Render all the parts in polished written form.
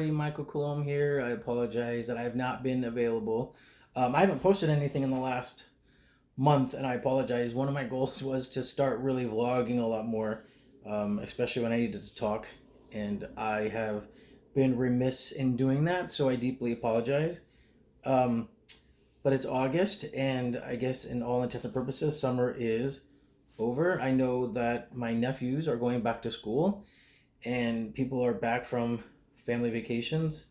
everybody. Michael Coulombe here. I apologize that I have not been available. I haven't posted anything in the last month, and I apologize. One of my goals was to start really vlogging a lot more, especially when I needed to talk, and I have been remiss in doing that, so I deeply apologize. Um, but it's August, and I guess in all intents and purposes, summer is over. I know that my nephews are going back to school and people are back from family vacations.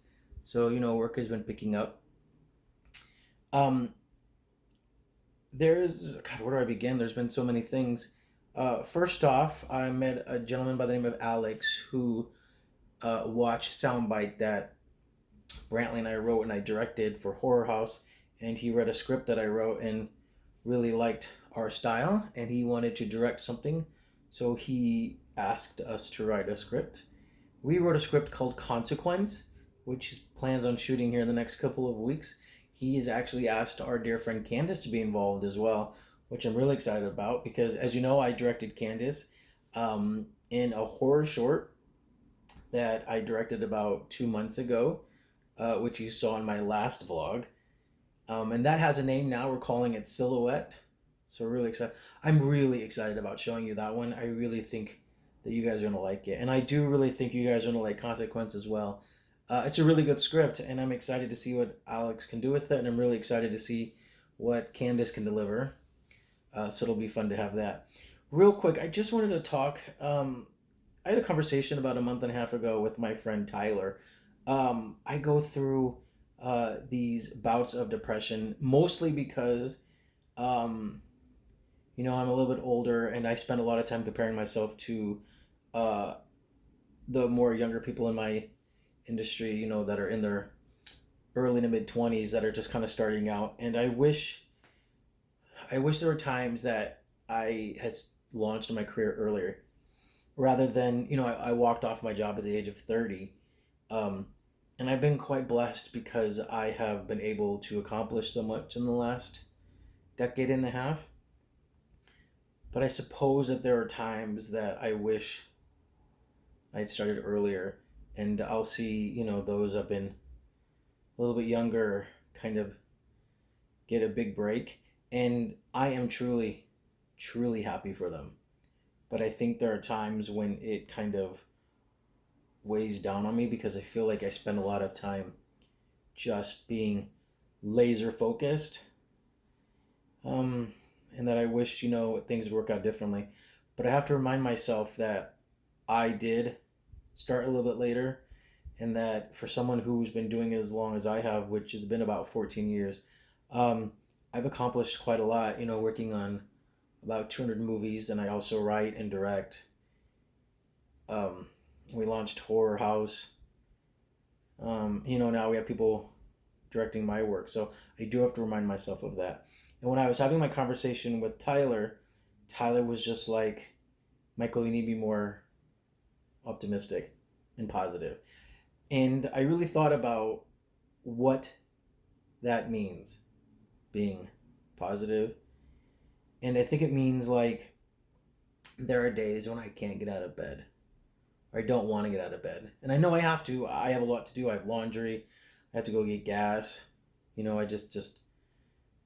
So, work has been picking up. Um, God, where do I begin? There's been so many things. First off, I met a gentleman by the name of Alex who watched Soundbite that Brantley and I wrote and I directed for Horror House. And he read a script that I wrote and really liked our style. And he wanted to direct something. So he asked us to write a script. We wrote a script called Consequence, which he plans on shooting here in the next couple of weeks. He has actually asked our dear friend Candace to be involved as well, which I'm really excited about because, as you know, I directed Candace in a horror short that I directed about 2 months ago, which you saw in my last vlog. And that has a name now. We're calling it Silhouette. So we're really excited. I'm really excited about showing you that one. I really think that you guys are going to like it. And I do really think you guys are going to like Consequence as well. It's a really good script, and I'm excited to see what Alex can do with it, and I'm really excited to see what Candace can deliver. So it'll be fun to have that. Real quick, I just wanted to talk. I had a conversation about a month and a half ago with my friend Tyler. I go through these bouts of depression mostly because, I'm a little bit older, and I spend a lot of time comparing myself to uh, the more younger people in my industry, that are in their early to mid 20s that are just kind of starting out. And I wish there were times that I had launched my career earlier rather than, I walked off my job at the age of 30. Um, and I've been quite blessed because I have been able to accomplish so much in the last decade and a half. But I suppose that there are times that I wish I'd started earlier, and I'll see, those up in a little bit younger kind of get a big break, and I am truly, truly happy for them. But I think there are times when it kind of weighs down on me because I feel like I spend a lot of time just being laser focused, and that I wish, things would work out differently. But I have to remind myself that I did start a little bit later, and that for someone who's been doing it as long as I have, which has been about 14 years, I've accomplished quite a lot, working on about 200 movies, and I also write and direct. We launched Horror House. Now we have people directing my work, so I do have to remind myself of that. And when I was having my conversation with Tyler, Tyler was just like, Michael, you need to be more optimistic and positive. And I really thought about what that means, being positive. And I think it means like there are days when I can't get out of bed or I don't want to get out of bed. And I know I have to. I have a lot to do. I have laundry. I have to go get gas. I just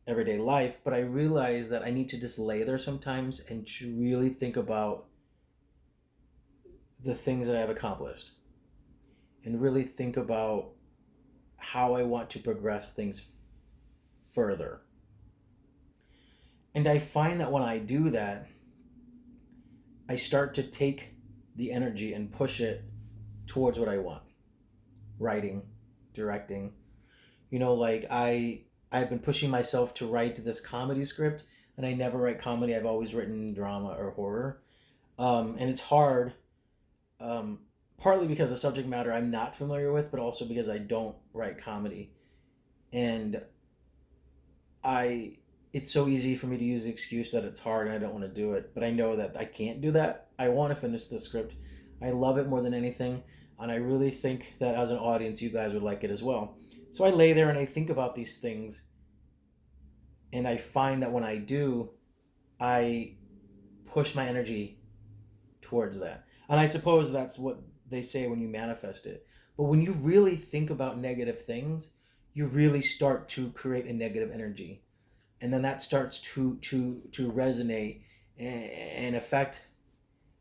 everyday life. But I realize that I need to just lay there sometimes and really think about the things that I've accomplished and really think about how I want to progress things further. And I find that when I do that, I start to take the energy and push it towards what I want. Writing, directing. Like I've been pushing myself to write this comedy script, and I never write comedy. I've always written drama or horror. And it's hard, partly because the subject matter I'm not familiar with, but also because I don't write comedy. And I it's so easy for me to use the excuse that it's hard and I don't want to do it, but I know that I can't do that. I want to finish the script. I love it more than anything, and I really think that as an audience you guys would like it as well. So I lay there and I think about these things, and I find that when I do, I push my energy towards that. And I suppose that's what they say when you manifest it. But when you really think about negative things, you really start to create a negative energy. And then that starts to resonate and affect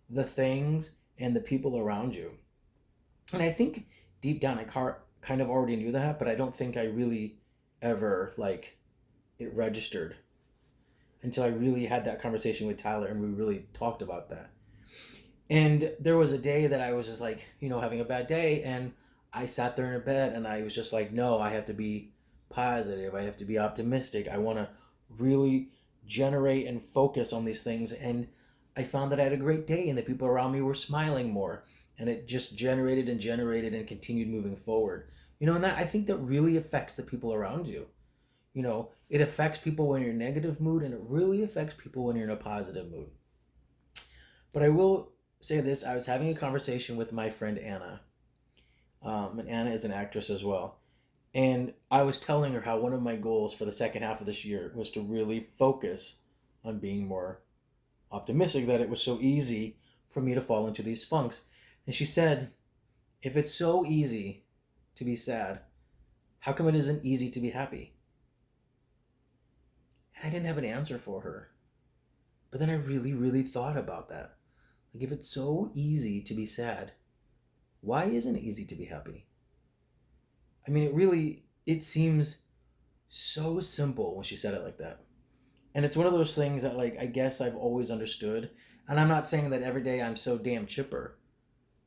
the things and the people around you. And I think deep down I kind of already knew that, but I don't think I really ever like it registered until I really had that conversation with Tyler and we really talked about that. And there was a day that I was just like, having a bad day, and I sat there in a bed and I was just like, no, I have to be positive. I have to be optimistic. I want to really generate and focus on these things. And I found that I had a great day and the people around me were smiling more. And it just generated and generated and continued moving forward. And that I think that really affects the people around you. It affects people when you're in a negative mood, and it really affects people when you're in a positive mood. But I will say this, I was having a conversation with my friend Ana. And Ana is an actress as well. And I was telling her how one of my goals for the second half of this year was to really focus on being more optimistic, that it was so easy for me to fall into these funks. And she said, if it's so easy to be sad, how come it isn't easy to be happy? And I didn't have an answer for her. But then I really, really thought about that. Like, if it's so easy to be sad, why isn't it easy to be happy? I mean, it seems so simple when she said it like that. And it's one of those things that, like, I guess I've always understood. And I'm not saying that every day I'm so damn chipper.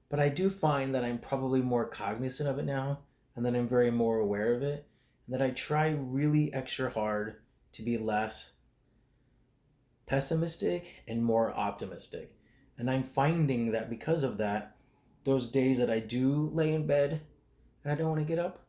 But I do find that I'm probably more cognizant of it now, and that I'm very more aware of it, and that I try really extra hard to be less pessimistic and more optimistic. And I'm finding that because of that, those days that I do lay in bed and I don't want to get up,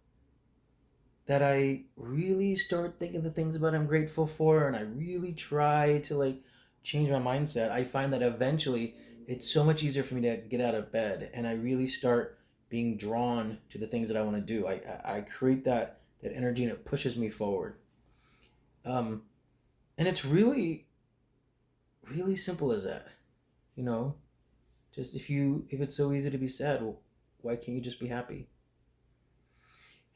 that I really start thinking the things about I'm grateful for, and I really try to like change my mindset. I find that eventually it's so much easier for me to get out of bed, and I really start being drawn to the things that I want to do. I create that energy, and it pushes me forward. And it's really, really simple as that. Just if it's so easy to be sad, well, why can't you just be happy?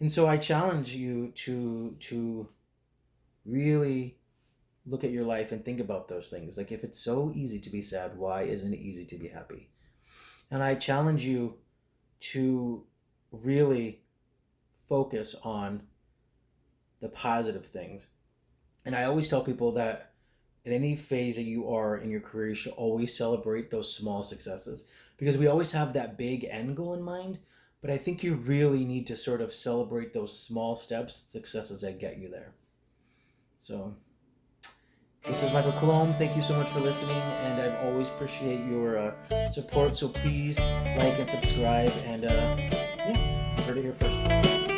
And so I challenge you to really look at your life and think about those things. Like, if it's so easy to be sad, why isn't it easy to be happy? And I challenge you to really focus on the positive things. And I always tell people that in any phase that you are in your career, you should always celebrate those small successes, because we always have that big end goal in mind. But I think you really need to sort of celebrate those small steps, successes that get you there. So this is Michael Coulombe. Thank you so much for listening, and I always appreciate your support. So please like and subscribe, and yeah, you heard it here first.